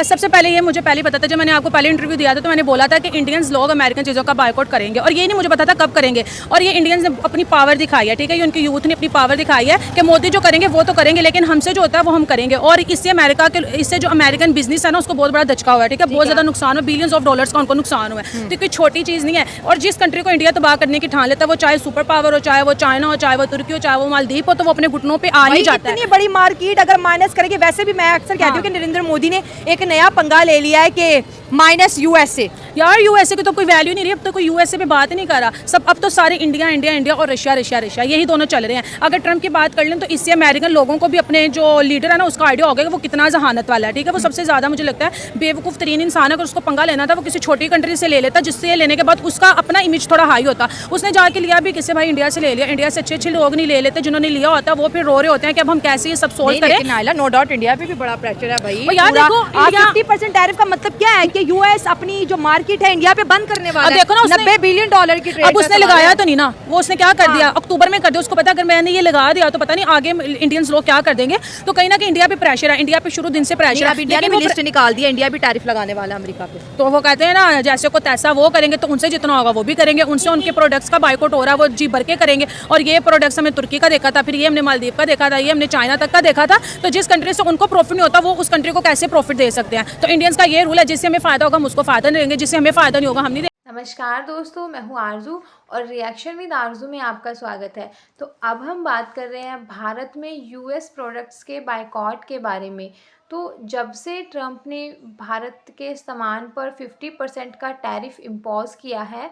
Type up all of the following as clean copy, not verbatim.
सबसे पहले ये मुझे पहले पता था, जब मैंने आपको पहले इंटरव्यू दिया था तो मैंने बोला था कि इंडियंस लोग अमेरिकन चीज़ों का बायकॉट करेंगे, और ये नहीं मुझे पता था कब करेंगे। और ये इंडियंस ने अपनी पावर दिखाई है, ठीक है, ये उनकी यूथ ने अपनी पावर दिखाई है कि मोदी जो करेंगे वो तो करेंगे, लेकिन हमसे जो होता है वो हम करेंगे। और इससे जो अमेरिकन बिजनेस है ना उसको बहुत बड़ा धचका हुआ है, ठीक है, बहुत ज़्यादा नुकसान हो, बिलियंस ऑफ डॉलर्स का उनको नुकसान हुआ है। तो कोई छोटी चीज़ नहीं है। और जिस कंट्री को इंडिया तबाह करने की ठान लेता है, वो चाहे सुपर पावर हो, चाहे वो चाइना हो, चाहे वो तुर्की हो, चाहे वो मालदीव हो, तो वो अपने घुटनों पर आ ही जाता है। इतनी बड़ी मार्केट अगर माइनस करेंगे, वैसे भी मैं अक्सर कहती हूँ कि नरेंद्र मोदी ने एक नया पंगा ले लिया है कि माइनस यूएसए। यार यूएसए की तो कोई वैल्यू नहीं रही, अब तो कोई यूएसए पे बात ही नहीं कर रहा। सब अब तो सारे इंडिया इंडिया इंडिया और रशिया रशिया रशिया, यही दोनों चल रहे हैं। अगर ट्रम्प की बात कर लें तो इससे अमेरिकन लोगों को भी अपने जो लीडर है ना उसका आइडिया हो गया कि वो कितना जहानत वाला है, ठीक है। वो सबसे ज़्यादा मुझे लगता है बेवकूफ़ तरीन इंसान है। अगर उसको पंगा लेना था वो किसी छोटी कंट्री से ले लेता, जिससे लेने के बाद उसका अपना इमेज थोड़ा हाई होता। उसने जाके लिया भी किसी, भाई इंडिया से ले लिया। इंडिया से अच्छे अच्छे लोग नहीं ले लेते, जिन्होंने लिया होता वो फिर रो रहे होते हैं कि अब हम कैसे ये सब सोल्व करें। नो डाउट इंडिया पे भी बड़ा प्रेशर है भाई। यार देखो 50% टैरिफ का मतलब क्या है कि यूएस अपनी जो मार्केट है इंडिया पे बंद करने वाला है। देखो ना, 90 बिलियन डॉलर की ट्रेड। अब उसने लगाया तो नहीं ना, वो उसने क्या कर दिया, अक्टूबर में कर दिया। उसको पता अगर मैंने ये लगा दिया तो पता नहीं आगे इंडियंस लोग क्या कर देंगे। तो कहीं ना कहीं इंडिया पे प्रेशर है, इंडिया पे शुरू दिन से प्रेशर है। इंडिया ने लिस्ट निकाल दिया, इंडिया भी टैरिफ लगाने वाला है अमेरिका पे। तो वो कहते हैं ना जैसे को तैसा वो करेंगे, तो उनसे जितना होगा वो भी करेंगे। उनसे उनके प्रोडक्ट्स का बायकॉट हो रहा है, वो जी भर के करेंगे। और ये प्रोडक्ट्स हमने तुर्की का देखा था, फिर ये हमने मालदीव का देखा था, ये हमने चाइना तक का देखा था। तो जिस कंट्री से उनको प्रॉफिट नहीं होता वो उस कंट्री को कैसे प्रॉफिट दे सकते हैं। तो इंडियंस का ये रूल है, जिससे हमें फायदा होगा हम उसको फायदा नहीं देंगे, जिससे हमें फायदा नहीं होगा हम नहीं। नमस्कार दोस्तों, मैं हूँ आरजू और रिएक्शन विद आरजू में आपका स्वागत है। तो अब हम बात कर रहे हैं भारत में यूएस प्रोडक्ट्स के बायकॉट के बारे में। तो जब से ट्रंप ने भारत के सामान पर 50% का टैरिफ इम्पोज किया है,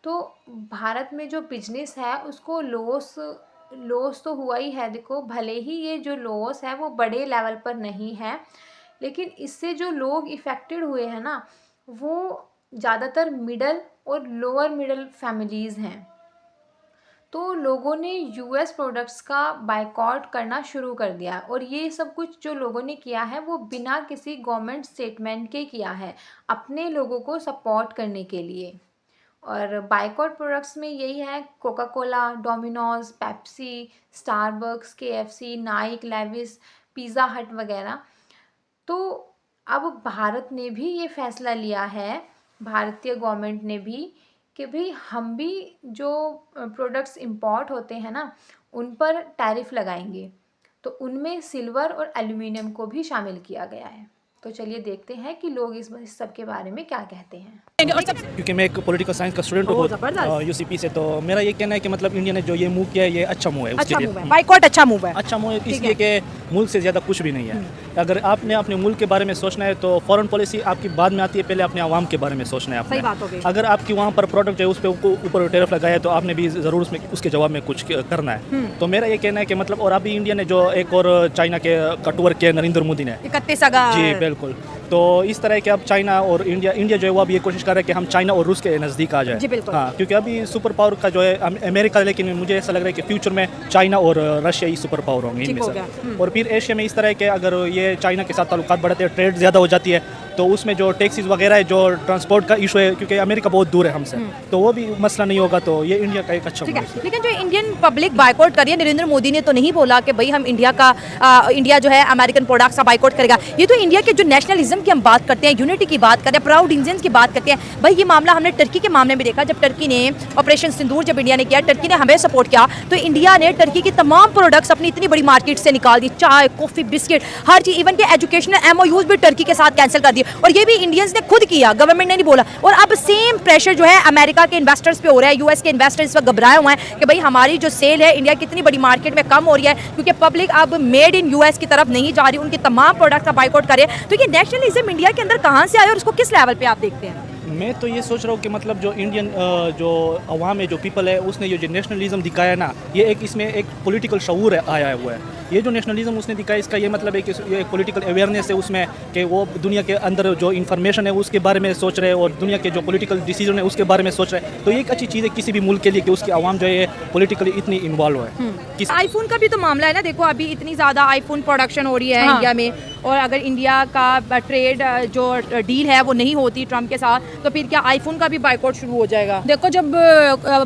तो भारत में जो बिजनेस है उसको लॉस तो हुआ ही है। देखो, भले ही ये जो लॉस है वो बड़े लेवल पर नहीं है, लेकिन इससे जो लोग इफ़ेक्टेड हुए हैं ना, वो ज़्यादातर मिडल और लोअर मिडल फैमिलीज़ हैं। तो लोगों ने यूएस प्रोडक्ट्स का बायकॉट करना शुरू कर दिया, और ये सब कुछ जो लोगों ने किया है वो बिना किसी गवर्नमेंट स्टेटमेंट के किया है, अपने लोगों को सपोर्ट करने के लिए। और बायकॉट प्रोडक्ट्स में यही है, Coca Cola, Domino's, Pepsi, Starbucks, KFC, Nike, Levi's, Pizza Hut वगैरह। तो अब भारत ने भी ये फैसला लिया है, भारतीय गवर्नमेंट ने भी, कि भाई हम भी जो प्रोडक्ट्स इंपोर्ट होते हैं ना उन पर टैरिफ लगाएंगे। तो उनमें सिल्वर और एल्युमिनियम को भी शामिल किया गया है। तो चलिए देखते हैं कि लोग इस सब के बारे में क्या कहते हैं। क्योंकि मैं एक पॉलिटिकल साइंस का स्टूडेंट हूँ यूसीपी से, तो मेरा ये कहना है कि मतलब इंडिया ने जो ये मूव किया है ये अच्छा मूव है। अच्छा मूव है, बायकॉट अच्छा मूव है। अच्छा मूव है इसलिए कि मुल्क से ज़्यादा कुछ भी नहीं है। अगर आपने अपने मुल्क के बारे में सोचना है तो फॉरेन पॉलिसी आपकी बाद में आती है, पहले अपने आवाम के बारे में सोचना है आपने। सही बात हो गई। अगर आपकी वहाँ पर प्रोडक्ट है उस पर ऊपर टैरिफ लगाया है तो आपने भी ज़रूर उसके जवाब में कुछ करना है। तो मेरा ये कहना है कि मतलब, और अभी इंडिया ने जो एक और चाइना के टूर किया नरेंद्र मोदी ने 31 अगस्त। जी बिल्कुल। तो इस तरह के अब चाइना और इंडिया जो है वो अब ये कोशिश कर रहा है कि हम चाइना और रूस के नज़दीक आ जाए। जी बिल्कुल। हाँ, क्योंकि अभी सुपर पावर का जो है अमेरिका, लेकिन मुझे ऐसा लग रहा है कि फ्यूचर में चाइना और रशिया ही सुपर पावर होंगे इनमें से। और फिर एशिया में इस तरह के अगर ये चाइना के साथ ताल्लुकात बढ़ते हैं, ट्रेड ज़्यादा हो जाती है, तो उसमें जो टैक्सीज वगैरह है, जो ट्रांसपोर्ट का इशू है, क्योंकि अमेरिका बहुत दूर है हमसे, तो वो भी मसला नहीं होगा। तो ये इंडिया का एक अच्छा ठीक है। लेकिन जो इंडियन पब्लिक बायकॉट कर रही है, नरेंद्र मोदी ने तो नहीं बोला कि भाई हम इंडिया जो है अमेरिकन प्रोडक्ट्स का बायकॉट करेगा। ये तो इंडिया के जो नेशनलिज्म की हम बात करते हैं, यूनिटी की बात करते हैं, प्राउड इंडियंस की बात करते हैं। भाई ये मामला हमने टर्की के मामले में देखा, जब टर्की ने ऑपरेशन सिंदूर जब इंडिया ने किया, टर्की ने हमें सपोर्ट किया, तो इंडिया ने टर्की की तमाम प्रोडक्ट्स अपनी इतनी बड़ी मार्केट से निकाल दी। चाय, कॉफी, बिस्किट, हर चीज, इवन के एजुकेशनल एमओयूज भी टर्की के साथ कैंसिल कर दिए। और ये भी इंडियंस ने खुद किया, गवर्नमेंट ने नहीं बोला। और अब सेम प्रेशर जो है अमेरिका के इन्वेस्टर्स पे हो रहा है। यूएस के इन्वेस्टर्स इस वक्त घबराए हुए हैं कि भाई हमारी जो सेल है इंडिया की इतनी बड़ी मार्केट में कम हो रही है, क्योंकि पब्लिक अब मेड इन यूएस की तरफ नहीं जा रही, उनके तमाम प्रोडक्ट का बायकॉट करे। तो ये नेशनलिज्म इंडिया के अंदर कहाँ से आया और इसको किस लेवल पे आप देखते हैं? मैं तो ये सोच रहा हूँ कि मतलब जो इंडियन जो अवाम है, जो पीपल है, उसने ये जो नेशनलिज्म दिखाया ना, ये इसमें एक पॉलिटिकल शऊर आया हुआ है। ये जो नेशनलिज्म उसने दिखाया, इसका ये मतलब है कि ये एक पॉलिटिकल अवेयरनेस है उसमें, कि वो दुनिया के अंदर जो इन्फॉर्मेशन है उसके बारे में सोच रहे हैं और दुनिया के जो पॉलिटिकल डिसीजन है उसके बारे में सोच रहे हैं। तो ये एक अच्छी चीज़ है किसी भी मुल्क के लिए कि उसकी आवाम जो है पॉलिटिकली इतनी इन्वॉल्व है। आईफोन का भी तो मामला है ना, देखो अभी इतनी ज़्यादा आईफोन प्रोडक्शन हो रही है इंडिया में, और अगर इंडिया का ट्रेड जो डील है वो नहीं होती ट्रम्प के साथ, तो फिर क्या आईफोन का भी बायकॉट शुरू हो जाएगा? देखो, जब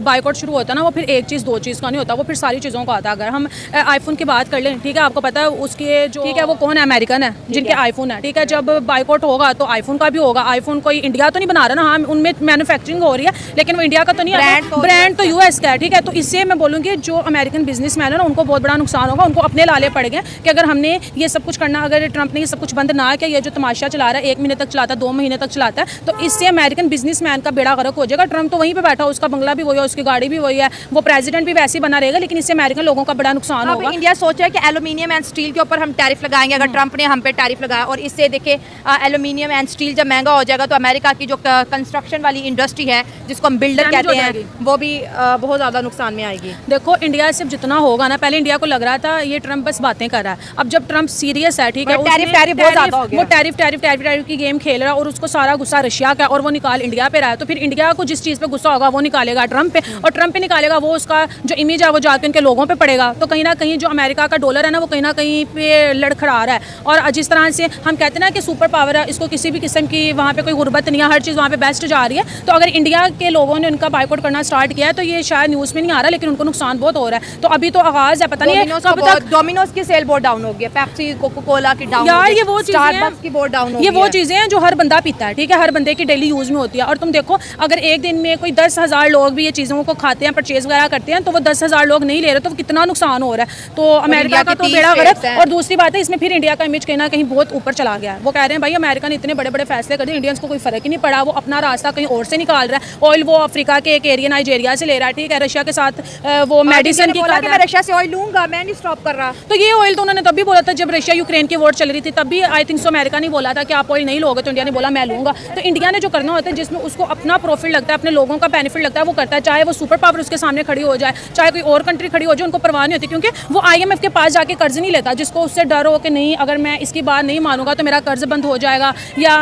बायकॉट शुरू होता है ना, वो फिर एक चीज़ दो चीज़ का नहीं होता, वो फिर सारी चीज़ों का आता है। अगर हम आईफोन की बात कर लें, लें, ठीक है, आपको पता है उसके जो ठीक है वो कौन है, अमेरिकन है जिनके आईफोन है, ठीक है। जब बाइकआउट होगा तो आईफोन का भी होगा। आईफोन कोई इंडिया तो नहीं बना रहा ना, हाँ उनमें मैन्युफैक्चरिंग हो रही है लेकिन वो इंडिया का तो नहीं है, ब्रांड तो यूएस का है, ठीक है। तो इससे मैं बोलूँगी जो अमेरिकन बिजनेसमैन है ना उनको बहुत बड़ा नुकसान होगा, उनको अपने लाले पड़ गए कि अगर हमने ये सब कुछ करना, अगर ट्रंप ने ये सब कुछ बंद ना किया, ये जो तमाशा चला रहा है 1 महीने तक चलाता है, 2 महीने तक चलाता है, तो इससे अमेरिकन बिजनेसमैन का बेड़ा गर्क हो जाएगा। ट्रंप तो वहीं पे बैठा, उसका बंगला भी वही है, उसकी गाड़ी भी वही है, वो प्रेसिडेंट भी वैसे ही बना रहेगा, लेकिन इससे अमेरिकन लोगों का बड़ा नुकसान होगा। इंडिया सोच रहा है कि एल्यूमिनियम एंड स्टील के ऊपर हम टैरिफ लगाएंगे, अगर ट्रंप ने हम पे टैरिफ लगाया, और इससे देखिए एल्यूमिनियम एंड स्टील जब महंगा हो जाएगा तो अमेरिका की जो कंस्ट्रक्शन वाली इंडस्ट्री है जिसको हम बिल्डर कहते हैं वो भी बहुत ज़्यादा नुकसान में आएगी। देखो इंडिया से जितना होगा ना, पहले इंडिया को लग रहा था ये ट्रंप बस बातें कर रहा है, अब जब ट्रंप सीरियस है, ठीक है, टैरिफ बहुत ज़्यादा हो गया, वो टैरिफ की गेम खेल रहा है और उसको सारा गुस्सा रशिया का और वो निकाल इंडिया पे रहा है, तो फिर इंडिया को जिस चीज़ पे गुस्सा होगा वो निकालेगा ट्रंप पे, और ट्रंप पे निकालेगा वो उसका जो इमेज है वो जाके उनके लोगों पे पड़ेगा। तो कहीं ना कहीं जो अमेरिका का डॉलर है ना वो कहीं ना कहीं पे लड़खड़ा रहा है। और जिस तरह से हम कहते हैं ना कि सुपर पावर है, इसको किसी भी किस्म की वहाँ पे कोई गुर्बत नहीं है, हर चीज़ वहाँ पे बेस्ट जा रही है। तो अगर इंडिया के लोगों ने उनका बाइकआउट करना स्टार्ट किया है तो ये शायद न्यूज़ में नहीं आ रहा, लेकिन उनको नुकसान बहुत हो रहा है। तो अभी तो आगाज़ है, पता नहीं कब तक। डोमिनोज की सेल बहुत डाउन हो गई, पेप्सी कोका कोला की डाउन, यार ये वो स्टारबक्स की बहुत डाउन हो गई, ये वो चीज़ें हैं जो हर बंदा पीता है, ठीक है, हर बंदे की डेली यूज़ में होती है। और तुम देखो अगर एक दिन में कोई 10,000 लोग भी ये चीज़ों को खाते हैं, परचेज वगैरह करते हैं, तो वो 10,000 लोग नहीं ले रहे, तो कितना नुकसान हो रहा है। तो अमेरिका का तो बेड़ा गर्क। और दूसरी बात है इसमें फिर इंडिया का इमेज कहीं ना कहीं बहुत ऊपर चला गया है। वो कह रहे हैं भाई अमेरिका ने इतने बड़े बड़े फैसले कर दिए, इंडियंस को कोई फर्क ही नहीं पड़ा, वो अपना रास्ता कहीं और से निकाल रहा है। ऑयल वो अफ्रीका के एक एरिया नाइजीरिया से ले रहा है, ठीक है, रशिया के साथ वो मेडिसिन की मैं रशिया से ऑयल लूंगा, मैं नहीं स्टॉप कर रहा। तो ये ऑयल तो उन्होंने तब भी बोला था जब रशिया यूक्रेन की वॉर चल रही थी, तब भी आई थिंक सो अमेरिका ने बोला था कि आप ऑयल नहीं लोगे, तो इंडिया ने बोला मैं लूंगा। तो इंडिया ने जो करना होता है जिसमें उसको अपना प्रॉफिट लगता है, अपने लोगों का बेनिफिट लगता है, वो करता है, चाहे वो सुपर पावर उसके सामने खड़ी हो जाए, चाहे कोई और कंट्री खड़ी हो जाए, उनको परवाह नहीं होती, क्योंकि वो IMF के पास जाके कर्ज नहीं लेता, जिसको उससे डर हो कि नहीं अगर मैं इसकी बात नहीं मानूंगा तो मेरा कर्ज बंद हो जाएगा, या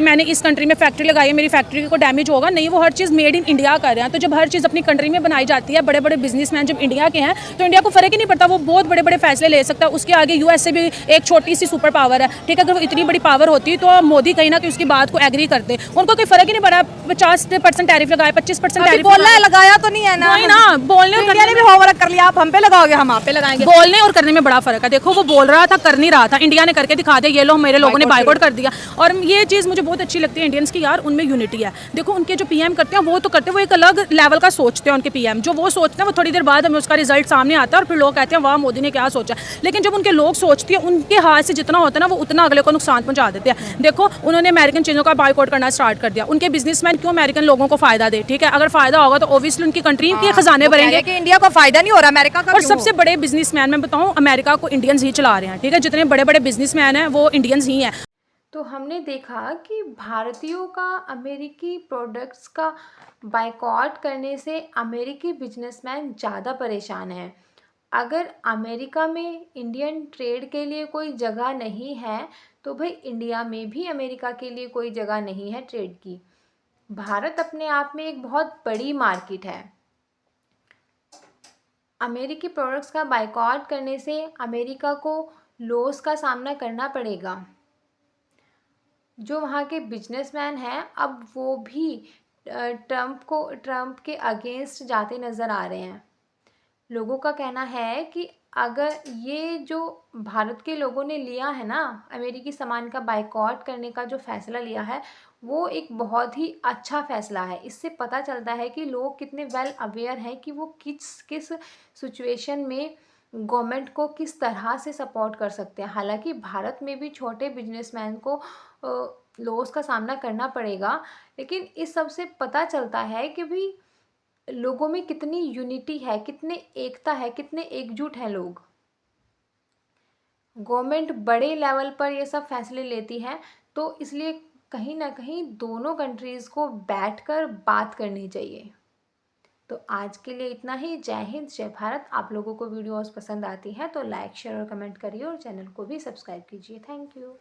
मैंने इस कंट्री में फैक्ट्री लगाई है मेरी फैक्ट्री को डैमेज होगा। नहीं, वो हर चीज़ मेड इन इंडिया कर रहे हैं। तो जब हर चीज़ अपनी कंट्री में बनाई जाती है, बड़े बड़े बिजनेसमैन जब इंडिया के हैं तो इंडिया को फर्क ही नहीं पड़ता, वो बहुत बड़े बड़े फैसले ले सकता है। उसके आगे यूएस से भी एक छोटी सी सुपर पावर है, ठीक है, अगर वो इतनी बड़ी पावर होती तो मोदी कहीं ना कहीं उसकी बात को एग्री करते, उनको कोई फर्क ही नहीं पड़ा। 50% टैरिफ लगाए, 25% टैरिफ लगाया तो नहीं है ना, नहीं ना, बोलने और इंडिया ने भी होमवर्क कर लिया, आप हम पे लगाओगे हम आप पे लगाएंगे। बोलने और करने में बड़ा फर्क है। देखो वो बोल रहा था, कर नहीं रहा था, इंडिया ने करके दिखा दिया, ये लो मेरे लोगों ने बाइकआउट कर दिया। और ये चीज़ मुझे बहुत अच्छी लगती है इंडियंस की, यार उनमें यूनिटी है। देखो उनके जो PM करते हैं वो तो करते हैं, वो एक अलग लेवल का सोचते हैं। उनके PM जो वो सोचते हैं वो थोड़ी देर बाद हमें उसका रिजल्ट सामने आता है और फिर लोग कहते हैं वाह मोदी ने क्या सोचा। लेकिन जब उनके लोग सोचते हैं उनके हाथ से जितना होता है ना वो उतना अगले को नुकसान पहुंचा देते हैं। देखो उन्होंने अमेरिकन चीज़ों का बाइकआउट करना स्टार्ट कर दिया, उनके बिजनेसमैन क्यों अमेरिकन लोगों को फायदा दे, ठीक है, अगर फायदा होगा तो ऑब्वियसली उनकी कंट्री के खजाने भरेंगे कि इंडिया को फायदा नहीं हो रहा, अमेरिका का। और सबसे बड़े बिजनेसमैन मैं बताऊं अमेरिका को इंडियंस ही चला रहे हैं, ठीक है, जितने बड़े बड़े बिजनेसमैन हैं वो इंडियंस ही हैं। तो हमने देखा कि भारतीयों का अमेरिकी प्रोडक्ट्स का बायकॉट करने से अमेरिकी बिजनेसमैन ज़्यादा परेशान हैं। अगर अमेरिका में इंडियन ट्रेड के लिए कोई जगह नहीं है तो भाई इंडिया में भी अमेरिका के लिए कोई जगह नहीं है ट्रेड की। भारत अपने आप में एक बहुत बड़ी मार्केट है। अमेरिकी प्रोडक्ट्स का बायकॉट करने से अमेरिका को लॉस का सामना करना पड़ेगा। जो वहाँ के बिजनेसमैन हैं अब वो भी ट्रंप के अगेंस्ट जाते नज़र आ रहे हैं। लोगों का कहना है कि अगर ये जो भारत के लोगों ने लिया है ना अमेरिकी सामान का बायकॉट करने का जो फ़ैसला लिया है वो एक बहुत ही अच्छा फ़ैसला है। इससे पता चलता है कि लोग कितने वेल अवेयर हैं कि वो किस सिचुएशन में गवर्नमेंट को किस तरह से सपोर्ट कर सकते हैं। हालांकि भारत में भी छोटे बिजनेसमैन को लॉस का सामना करना पड़ेगा, लेकिन इस सब से पता चलता है कि भी लोगों में कितनी यूनिटी है, कितने एकता है, कितने एकजुट हैं लोग। गवर्नमेंट बड़े लेवल पर ये सब फैसले लेती है तो इसलिए कहीं ना कहीं दोनों कंट्रीज़ को बैठकर बात करनी चाहिए। तो आज के लिए इतना ही। जय हिंद, जय भारत। आप लोगों को वीडियोस पसंद आती हैं तो लाइक शेयर और कमेंट करिए और चैनल को भी सब्सक्राइब कीजिए। Thank you.